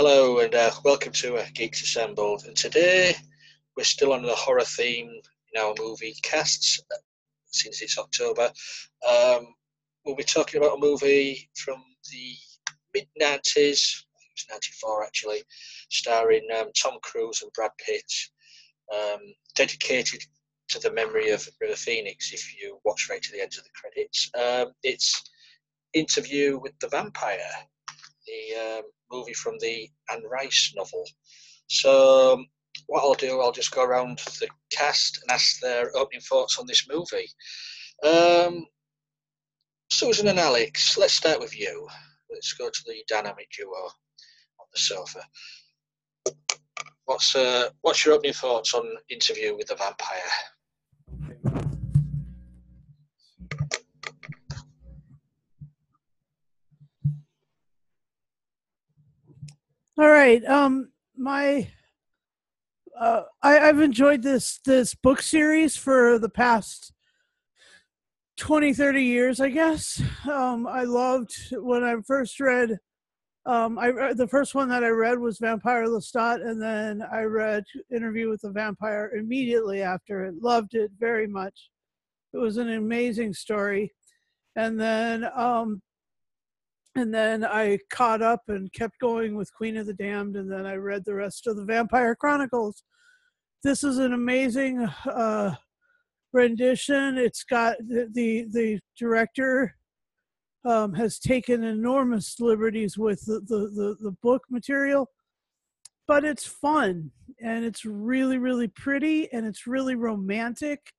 Hello and welcome to Geeks Assembled. And today we're still on the horror theme in our movie casts since it's October. We'll be talking about a movie from the mid 90s, it was 94 actually, starring Tom Cruise and Brad Pitt, dedicated to the memory of River Phoenix if you watch right to the end of the credits. It's Interview with the Vampire, the movie from the Anne Rice novel. So what I'll do, I'll just go around the cast and ask their opening thoughts on this movie. Susan and Alex, let's start with you. Let's go to the dynamic duo on the sofa. What's your opening thoughts on Interview with the Vampire? All right. I've enjoyed this book series for the past 20, 30 years, I guess. I loved when I first read. The first one that I read was Vampire Lestat, and then I read Interview with the Vampire immediately after it. Loved it very much. It was an amazing story, and then I caught up and kept going with Queen of the Damned, and then I read the rest of the Vampire Chronicles. This is an amazing rendition. It's got the director has taken enormous liberties with the book material, but it's fun and it's really, really pretty and it's really romantic.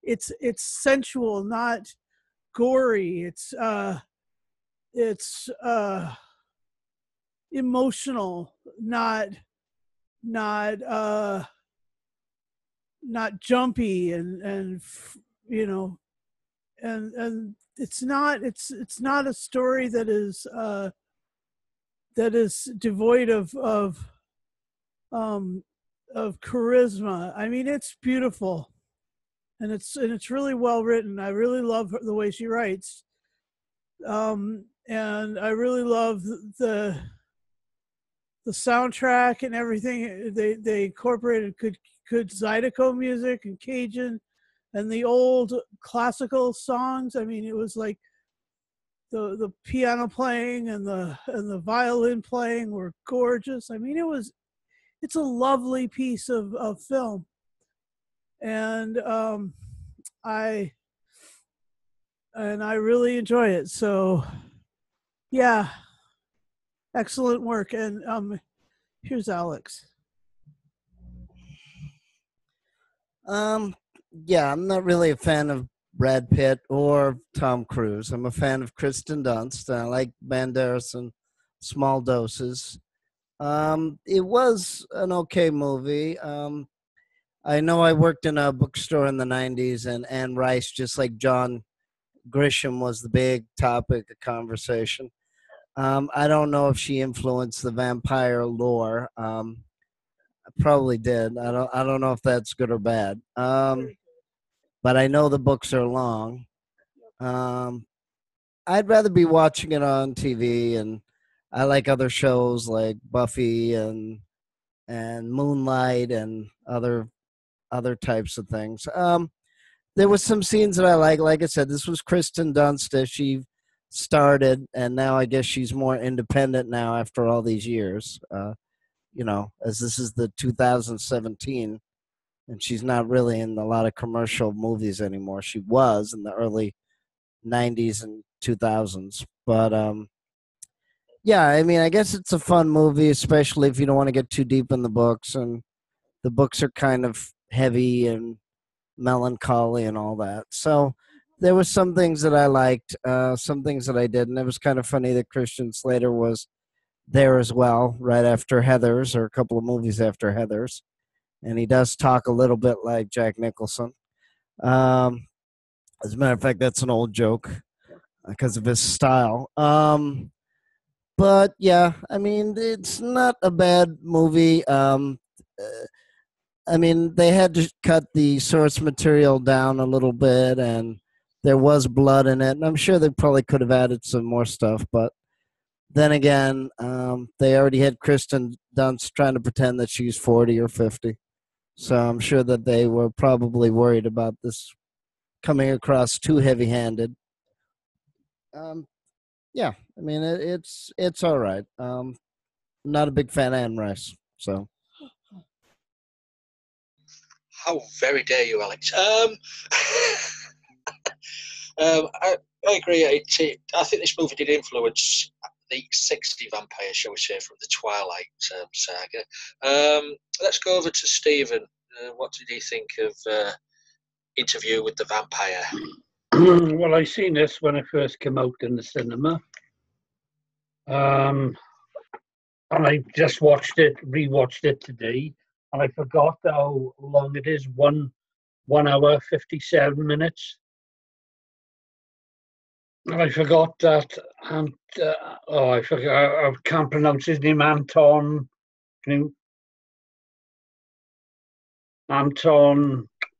It's sensual, not gory. It's emotional, not jumpy and you know and it's not a story that is devoid of charisma. I mean, it's beautiful and it's really well written. I really love the way she writes. And I really love the soundtrack and everything. They incorporated good Zydeco music and Cajun and the old classical songs. I mean, it was like the piano playing and the violin playing were gorgeous. I mean, it's a lovely piece of film, and I really enjoy it. So yeah, excellent work. And here's Alex. Yeah, I'm not really a fan of Brad Pitt or Tom Cruise. I'm a fan of Kristen Dunst. I like Banderas in small doses. It was an okay movie. I know I worked in a bookstore in the 90s, and Anne Rice, just like John Grisham, was the big topic of conversation. I don't know if she influenced the vampire lore. I probably did. I don't know if that's good or bad. But I know the books are long. I'd rather be watching it on TV, and I like other shows like Buffy and Moonlight and other types of things. There was some scenes that I like. Like I said, this was Kristen Dunst as she started, and now I guess she's more independent now after all these years. As this is the 2017, and she's not really in a lot of commercial movies anymore. She was in the early 90s and 2000s. But yeah, I mean, I guess it's a fun movie, especially if you don't want to get too deep in the books. And the books are kind of heavy and melancholy and all that. So there were some things that I liked, some things that I didn't. It was kind of funny that Christian Slater was there as well, right after Heathers, or a couple of movies after Heathers. And he does talk a little bit like Jack Nicholson. As a matter of fact, that's an old joke because of his style. But yeah, I mean, it's not a bad movie. I mean, they had to cut the source material down a little bit, and there was blood in it. And I'm sure they probably could have added some more stuff, but then again, they already had Kristen Dunst trying to pretend that she's 40 or 50. So I'm sure that they were probably worried about this coming across too heavy-handed. Yeah, I mean it's all right. I'm not a big fan of Anne Rice, so. How very dare you, Alex? I agree. I think this movie did influence the 60 vampires, shall we say, from the Twilight saga. Let's go over to Stephen. What did he think of Interview with the Vampire? Well, I seen this when it first came out in the cinema. And I just rewatched it today, and I forgot how long it is. 1 hour 57 minutes. And I forgot that, and I forgot. I can't pronounce his name. Anton.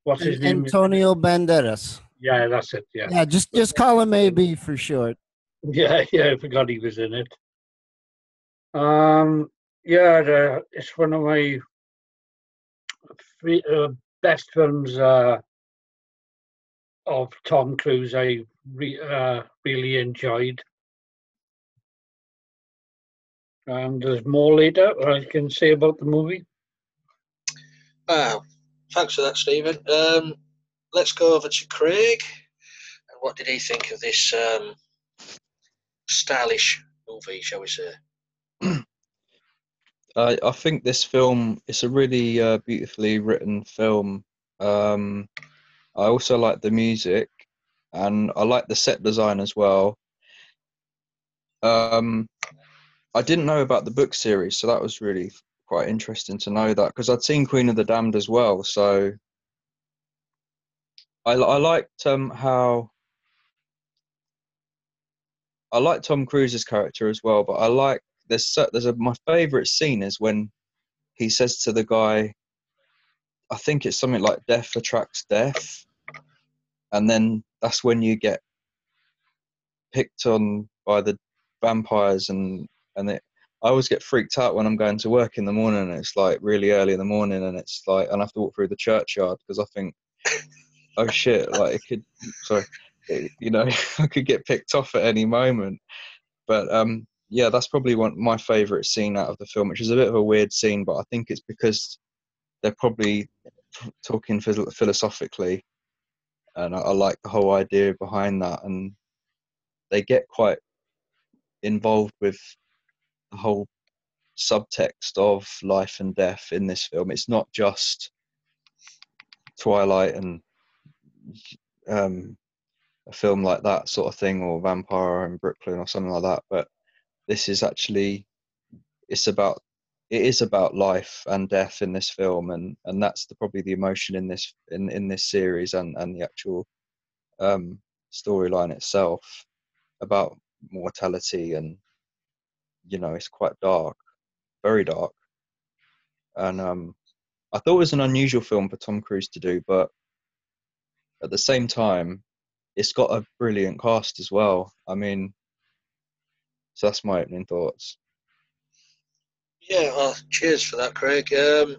What's his name? Antonio Banderas. Yeah, that's it. Yeah. Yeah, just call him AB for short. Yeah, I forgot he was in it. It's one of my best films of Tom Cruise. I really enjoyed. And there's more later I can say about the movie. Thanks for that, Stephen. Let's go over to Craig. And what did he think of this stylish movie, shall we say? I think this film is a really beautifully written film. I also like the music, and I like the set design as well. I didn't know about the book series, so that was really quite interesting to know that, because I'd seen Queen of the Damned as well. So I liked how I like Tom Cruise's character as well, but I like my favourite scene is when he says to the guy, I think it's something like death attracts death, and then that's when you get picked on by the vampires, and I always get freaked out when I'm going to work in the morning, and it's like really early in the morning, and it's like, and I have to walk through the churchyard because I think, oh shit, like I could get picked off at any moment. But yeah, that's probably my favourite scene out of the film, which is a bit of a weird scene, but I think it's because they're probably talking philosophically, and I like the whole idea behind that, and they get quite involved with the whole subtext of life and death in this film. It's not just Twilight and a film like that sort of thing, or Vampire in Brooklyn or something like that, but this is actually it is about life and death in this film, and that's probably the emotion in this series, and the actual storyline itself about mortality, and it's quite dark, very dark, and I thought it was an unusual film for Tom Cruise to do, but at the same time it's got a brilliant cast as well. I mean, so that's my opening thoughts. Yeah, well, cheers for that, Craig. I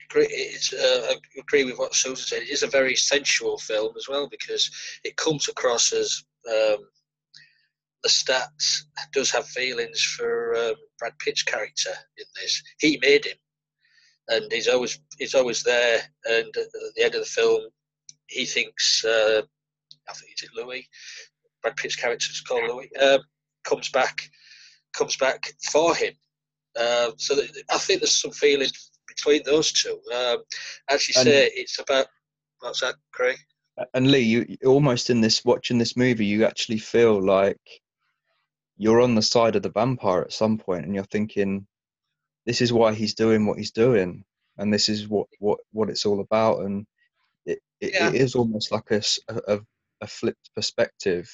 agree. I agree with what Susan said. It is a very sensual film as well, because it comes across as Lestat does have feelings for Brad Pitt's character in this. He made him, and he's always there. And at the end of the film, he thinks, I think it's Louis. Brad Pitt's character is called Louis. Comes back for him. So I think there's some feeling between those two. As you say, it's about, what's that, Craig? And Lee, you almost watching this movie, you actually feel like you're on the side of the vampire at some point, and you're thinking, this is why he's doing what he's doing, and this is what it's all about, and it is almost like a flipped perspective.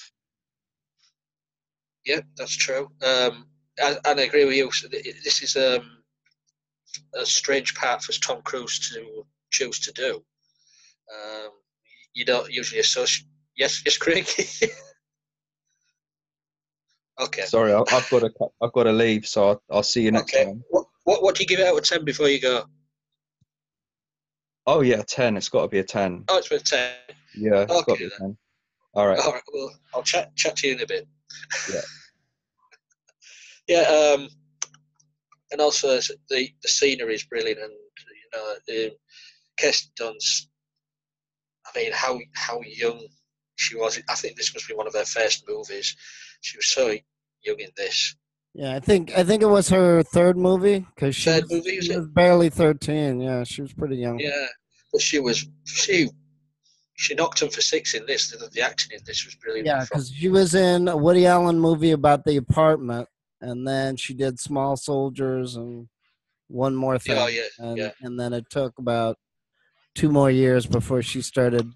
Yeah, that's true. And I agree with you. This is a strange part for Tom Cruise to choose to do. You don't usually associate. Yes, Craig. Okay. Sorry, I've got to leave, so I'll see you next Okay. time. What do you give it out of 10 before you go? Oh yeah, 10. It's got to be a 10. Oh, it's worth 10. Yeah, it's got to Okay be a then. 10. All right. All right. Well, I'll chat to you in a bit. Yeah. Yeah. And also the scenery is brilliant, and Kirsten Dunst. I mean, how young she was. I think this must be one of her first movies. She was so young in this. Yeah, I think it was her third movie because Third movie, she is it? was barely 13. Yeah, she was pretty young. Yeah, but she knocked him for six in this. The acting in this was brilliant. Yeah, because she was in a Woody Allen movie about the apartment, and then she did Small Soldiers and one more Oh thing, yeah, yeah, and then it took about 2 more years before she started,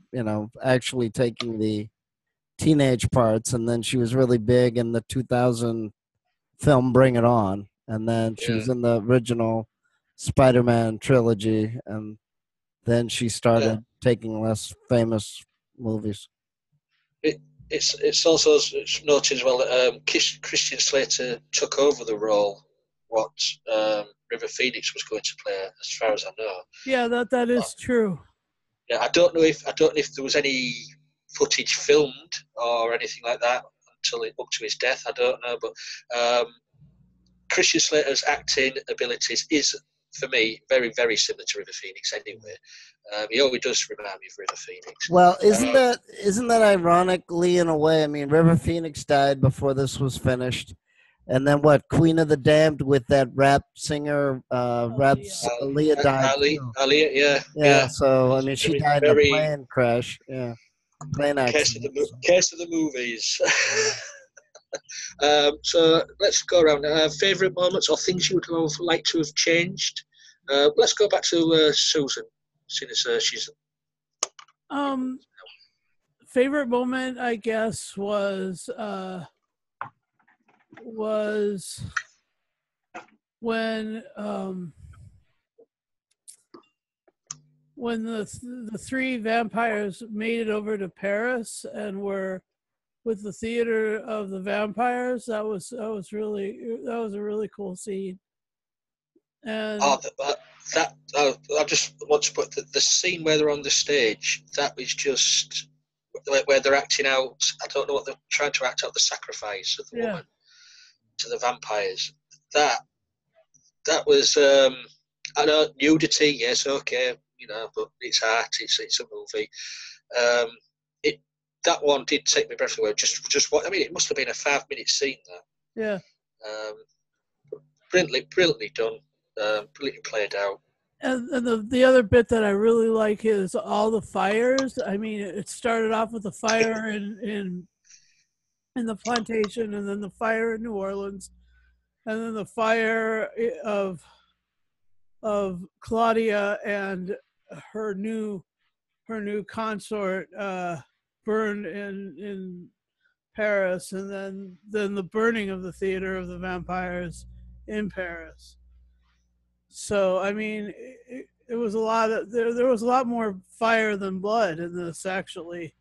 actually taking the teenage parts, and then she was really big in the 2000 film Bring It On, and then she yeah, was in the original Spider-Man trilogy, and then she yeah. started taking less famous movies. It, it's also noted as well that Christian Slater took over the role what River Phoenix was going to play, as far as I know. Yeah, that is true. Yeah, I don't know if there was any footage filmed or anything like that up to his death. I don't know, but Christian Slater's acting abilities is, for me, very very similar to River Phoenix. Anyway, he always does remind me of River Phoenix. Well, isn't that ironically in a way? I mean, River Phoenix died before this was finished, and then what? Queen of the Damned with that rap singer, Aaliyah died too. Ali, yeah, Yeah, yeah. so I mean, she Very, died in a very plane crash. Yeah, plane accident. case of the movies. Yeah. So let's go around. Favorite moments or things you would have liked to have changed. Let's go back to Susan, seeing as she's. Um, favorite moment, I guess, was when when the three vampires made it over to Paris and were with the theater of the vampires. That was a really cool scene. And Oh, I just want to put the scene where they're on the stage. That was just where they're acting out. I don't know what they're trying to act out, the sacrifice of the yeah, woman to the vampires. That was. I know nudity. Yes, okay, but it's art. It's a movie. Um, it that one did take me breath away. Just what I mean. It must have been a 5-minute scene. That. yeah. Brilliantly done. Brilliantly played out. And the other bit that I really like is all the fires. I mean, it started off with the fire in the plantation, and then the fire in New Orleans, and then the fire of Claudia and her new consort burned in Paris, and then the burning of the theater of the vampires in Paris. So I mean, it was a lot of there was a lot more fire than blood in this. Actually,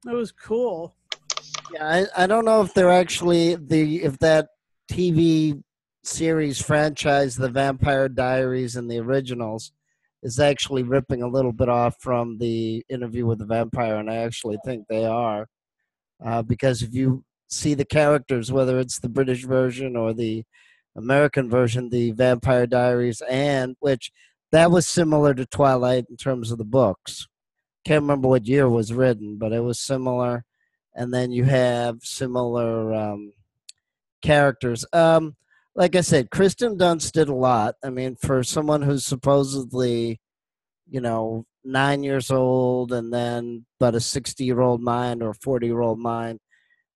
it was cool. Yeah, I don't know if they're actually if that TV series franchise, The Vampire Diaries and the originals, is actually ripping a little bit off from the Interview with the Vampire, and I actually think they are, because if you see the characters, whether it's the British version or the American version, the Vampire Diaries, and which that was similar to Twilight in terms of the books. Can't remember what year it was written, but it was similar. And then you have similar characters. Like I said, Kristen Dunst did a lot. I mean, for someone who's supposedly, 9 years old, and then but a 60-year-old mind or 40-year-old mind,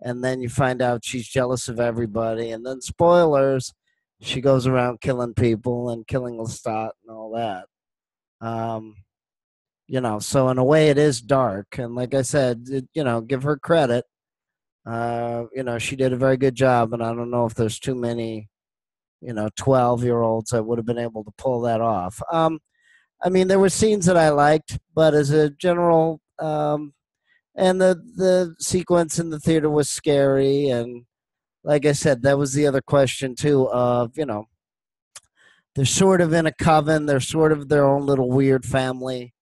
and then you find out she's jealous of everybody, and then spoilers, she goes around killing people and killing Lestat and all that. So in a way it is dark, and like I said, give her credit. She did a very good job, and I don't know if there's too many 12-year-olds that would have been able to pull that off. I mean, there were scenes that I liked, but as a general, and the sequence in the theater was scary, and like I said, that was the other question too. Of they're sort of in a coven. They're sort of their own little weird family,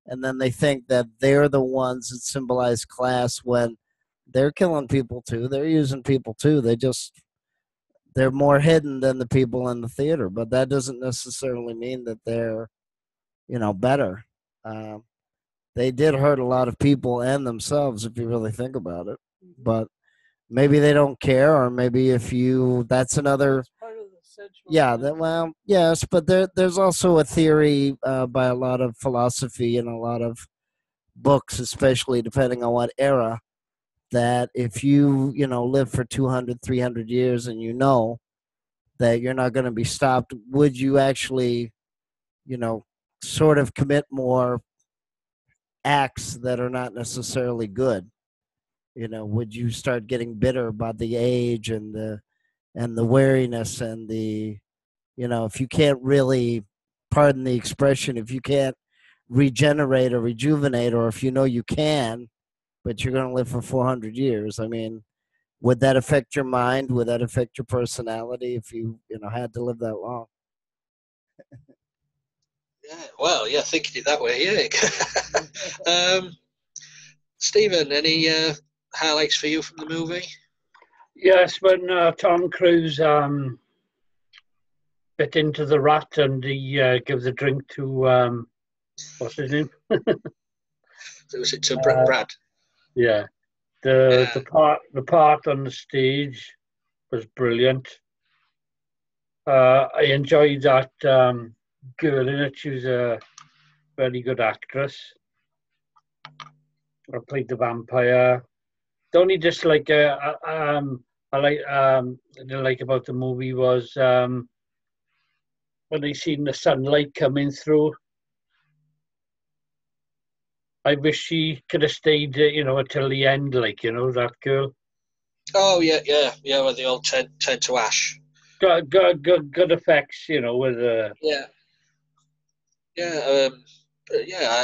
and then they think that they're the ones that symbolize class when they're killing people too. They're using people too. They're more hidden than the people in the theater, but that doesn't necessarily mean that they're better. Um, they did hurt a lot of people and themselves if you really think about it. But maybe they don't care, or maybe that's another. Yeah, well, yes, but there's also a theory by a lot of philosophy and a lot of books, especially depending on what era, that if you live for 200, 300 years and that you're not going to be stopped, would you actually, sort of commit more acts that are not necessarily good? Would you start getting bitter about the age and the wariness and if you can't really, pardon the expression, if you can't regenerate or rejuvenate, or if you can, but you're going to live for 400 years, I mean, would that affect your mind? Would that affect your personality if you had to live that long? Yeah, well, yeah, thinking it that way, yeah. Stephen, any highlights for you from the movie? Yes, when Tom Cruise bit into the rat and he gives a drink to what's his name? Was it to Brad? Yeah, the part on the stage was brilliant. I enjoyed that girl in it. She was a very good actress. I played the vampire. The only dislike I didn't like about the movie was when they seen the sunlight coming through. I wish she could have stayed, until the end, that girl. Oh yeah, where they all turn to ash. Good effects, with Yeah,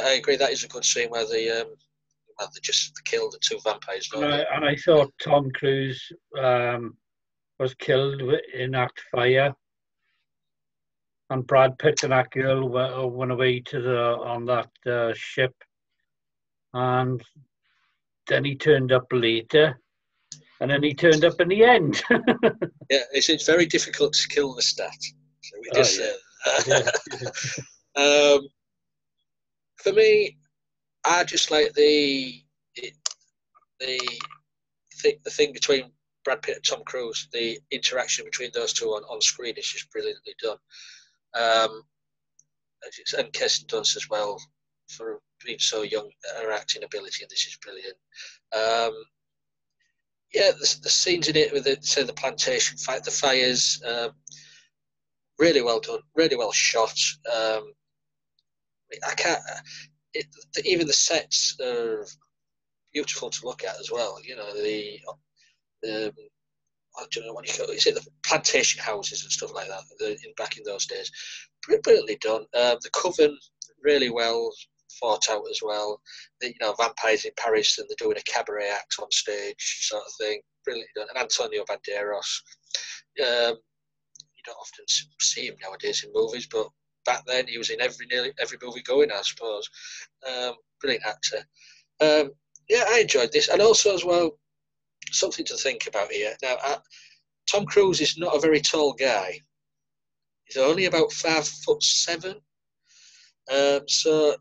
I agree. That is a good scene where they just killed the two vampires. And I thought Tom Cruise was killed in that fire, and Brad Pitt and that girl went away on that ship, and then he turned up later, and then he turned up in the end. Yeah, it's very difficult to kill Lestat. So we just for me, I just like the thing between Brad Pitt and Tom Cruise. The interaction between those two on screen is just brilliantly done. And Kirsten Dunst as well, for being so young, her acting ability in this is brilliant. The scenes in it with the plantation fight, the fires, really well done, really well shot. I can't. Even the sets are beautiful to look at as well. I don't know what you call it. Is it the plantation houses and stuff like that? Back in those days, brilliantly done. The coven really well thought out as well. Vampires in Paris and they're doing a cabaret act on stage, sort of thing. Brilliantly done. And Antonio Banderas. You don't often see him nowadays in movies, but back then he was in nearly every movie going, I suppose. Brilliant actor. I enjoyed this, and also as well, something to think about here. Now, Tom Cruise is not a very tall guy. He's only about 5'7". So,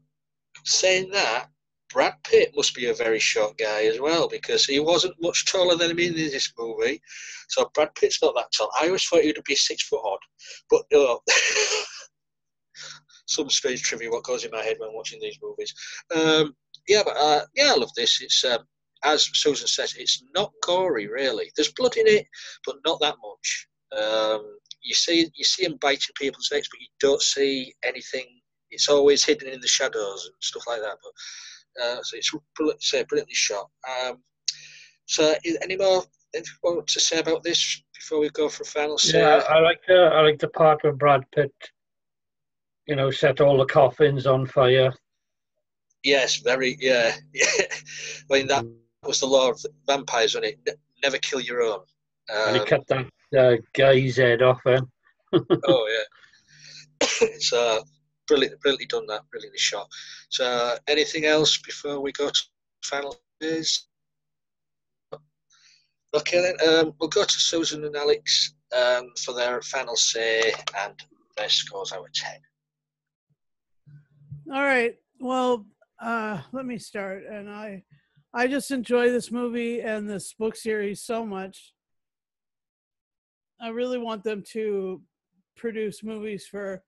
saying that, Brad Pitt must be a very short guy as well, because he wasn't much taller than him in this movie. So Brad Pitt's not that tall. I always thought he would be 6 foot odd, but no. Some strange trivia what goes in my head when watching these movies. I love this. It's as Susan says, it's not gory really. There's blood in it, but not that much. You see him biting people's necks, but you don't see anything. It's always hidden in the shadows and stuff like that. But so it's brilliantly shot. So, any more to say about this before we go for a final say? Yeah, I like the part where Brad Pitt, set all the coffins on fire. Yes, very, yeah. I mean, that was the law of vampires, wasn't it? Never kill your own. And he cut that guy's head off him. Oh yeah, it's brilliantly done. That brilliantly shot. So, anything else before we go to final phase? Okay, then we'll go to Susan and Alex for their final say and their scores out of 10. All right. Well, let me start. And I just enjoy this movie and this book series so much. I really want them to produce movies for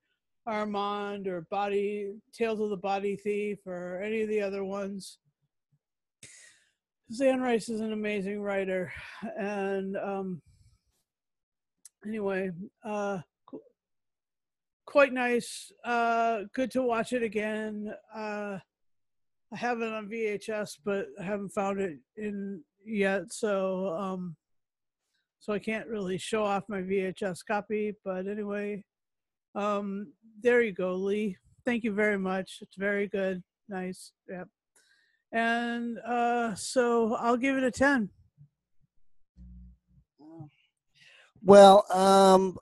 Armand or Tales of the Body Thief or any of the other ones. Anne Rice is an amazing writer. And anyway, quite nice. Good to watch it again. I have it on VHS, but I haven't found it in yet, so I can't really show off my VHS copy. But anyway, there you go, Lee. Thank you very much. It's very good, nice, yeah. And so I'll give it a 10. Well,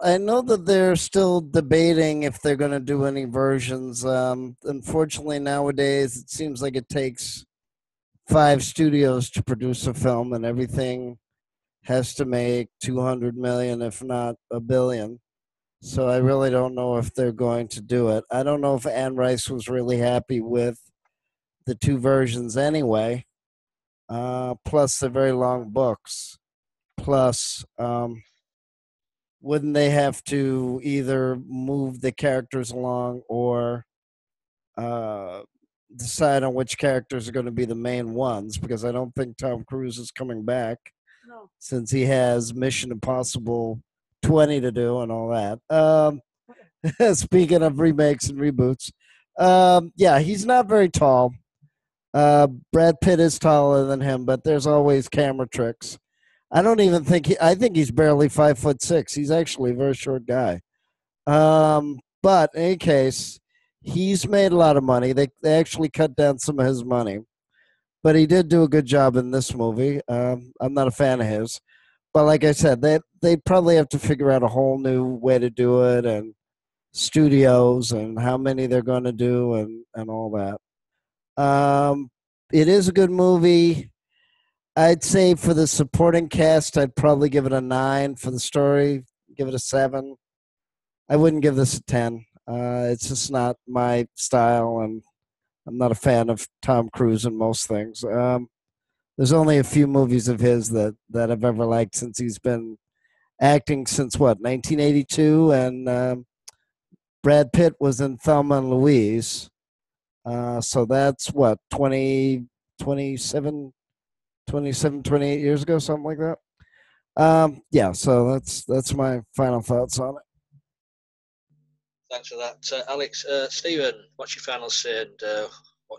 I know that they're still debating if they're going to do any versions. Unfortunately, nowadays it seems like it takes 5 studios to produce a film, and everything has to make 200 million, if not a billion. So I really don't know if they're going to do it. I don't know if Anne Rice was really happy with the 2 versions anyway. Plus, they're very long books. Plus, wouldn't they have to either move the characters along or decide on which characters are going to be the main ones? Because I don't think Tom Cruise is coming back. No. Since he has Mission Impossible 20 to do and all that. Speaking of remakes and reboots, yeah, he's not very tall. Brad Pitt is taller than him, but there's always camera tricks. I don't even think I think he's barely 5'6". He's actually a very short guy. But in any case, he's made a lot of money. They actually cut down some of his money, but he did do a good job in this movie. I'm not a fan of his, but like I said, they probably have to figure out a whole new way to do it, and studios and how many they're going to do and all that. It is a good movie. I'd say for the supporting cast, I'd probably give it a 9. For the story, give it a 7. I wouldn't give this a 10. It's just not my style, and I'm not a fan of Tom Cruise in most things. There's only a few movies of his that I've ever liked since he's been acting since, 1982, and Brad Pitt was in Thelma and Louise. So that's 27, 28 years ago, something like that. Yeah, so that's my final thoughts on it. Thanks for that, Alex. Stephen, what's your final say? And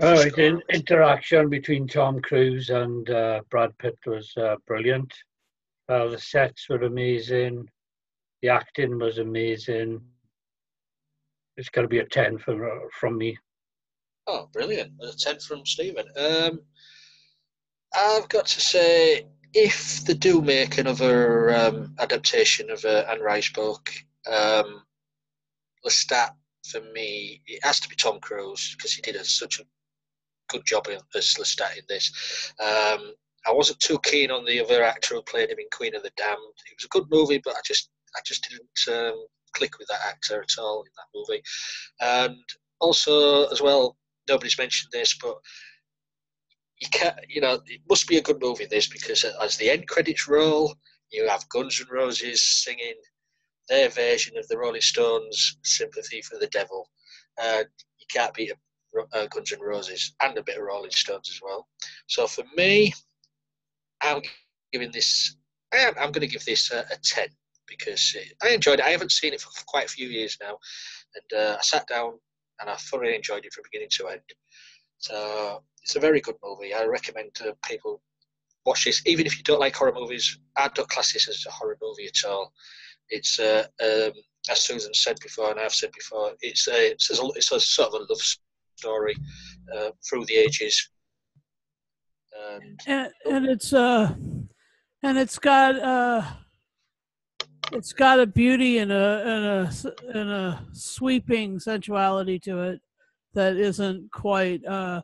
the interaction between Tom Cruise and Brad Pitt was brilliant. The sets were amazing. The acting was amazing. It's got to be a 10 from me. Oh, brilliant. A 10 from Stephen. I've got to say, if they do make another adaptation of Anne Rice book, Lestat, for me, it has to be Tom Cruise, because he did such a good job as Lestat in this. I wasn't too keen on the other actor who played him in Queen of the Damned. It was a good movie, but I just didn't click with that actor at all in that movie. And also, as well, nobody's mentioned this, but you can't, it must be a good movie, this, because as the end credits roll, you have Guns N' Roses singing their version of the Rolling Stones' "Sympathy for the Devil." You can't beat Guns N' Roses, and a bit of Rolling Stones as well. So for me, I'm going to give this a 10, because I enjoyed it. I haven't seen it for quite a few years now, and I sat down and I thoroughly enjoyed it from beginning to end. So it's a very good movie. I recommend people watch this, even if you don't like horror movies. I don't class this as a horror movie at all. It's as Susan said before, and I've said before, it's a sort of a love story through the ages. And it's got it's got a beauty and a sweeping sensuality to it that isn't quite the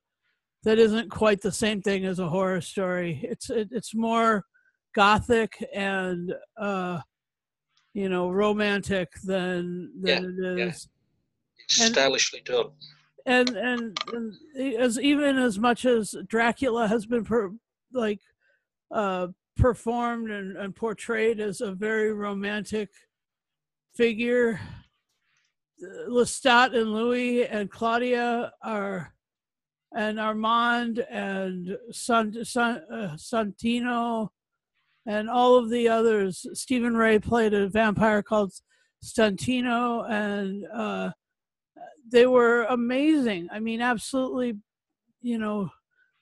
same thing as a horror story. It's more gothic and romantic than Yeah, it is. It's And stylishly done. and as even as much as Dracula has been performed and portrayed as a very romantic figure, Lestat and Louis and Claudia and Armand and Santino and all of the others. Stephen Ray played a vampire called Stantino, and they were amazing. I mean, absolutely,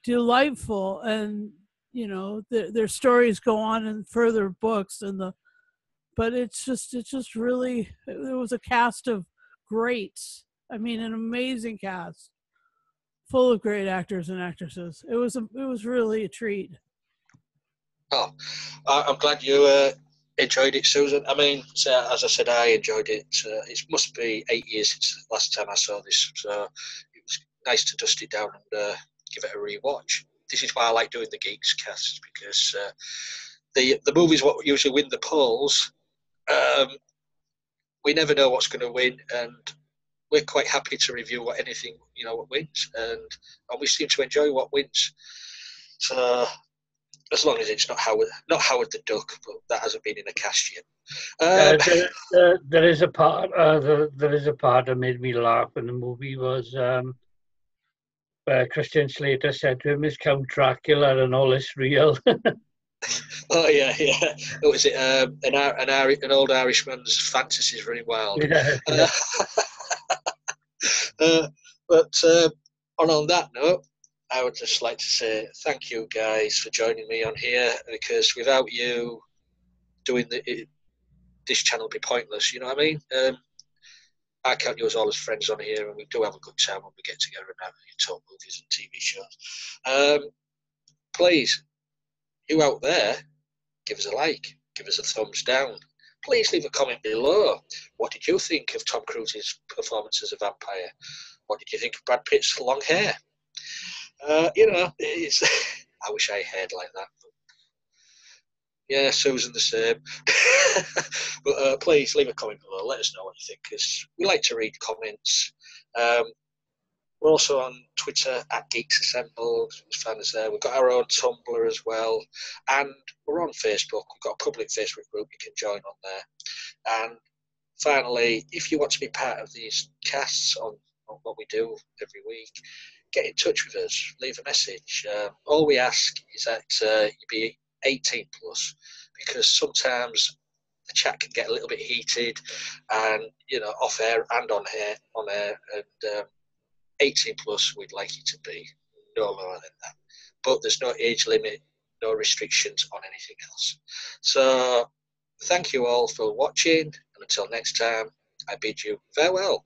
delightful. And their stories go on in further books, but it's just really, it was a cast of greats. I mean, an amazing cast, full of great actors and actresses. It was really a treat. Oh, I'm glad you enjoyed it, Susan. I mean, as I said, I enjoyed it. It must be 8 years since the last time I saw this, so it was nice to dust it down and give it a rewatch. This is why I like doing the Geeks cast, because the movies what usually win the polls. We never know what's going to win, and we're quite happy to review what wins, and we seem to enjoy what wins. So as long as it's not Howard the Duck, but that hasn't been in a cast yet. There is a part. There is a part that made me laugh in the movie was where Christian Slater said to him, "Is Count Dracula and all this real?" Oh yeah. What was it? An old Irishman's fantasies running wild. Yeah. But on that note, I would just like to say thank you guys for joining me on here, because without you doing this channel would be pointless. You know what I mean? I count you as all as friends on here, and we do have a good time when we get together and talk movies and TV shows. Please, you out there, give us a like, give us a thumbs down. Please leave a comment below. What did you think of Tom Cruise's performance as a vampire? What did you think of Brad Pitt's long hair? It's I wish I had hair like that. But yeah, Susan the same. But please leave a comment below. Let us know what you think, because we like to read comments. We're also on Twitter at Geeks Assembled. Find us there. We've got our own Tumblr as well, and we're on Facebook. We've got a public Facebook group you can join on there. And finally, if you want to be part of these casts on what we do every week, get in touch with us. Leave a message. All we ask is that you be 18 plus, because sometimes the chat can get a little bit heated, and off air and on air, and 18 plus we'd like you to be, no lower than that. But there's no age limit, no restrictions on anything else. So thank you all for watching, and until next time, I bid you farewell.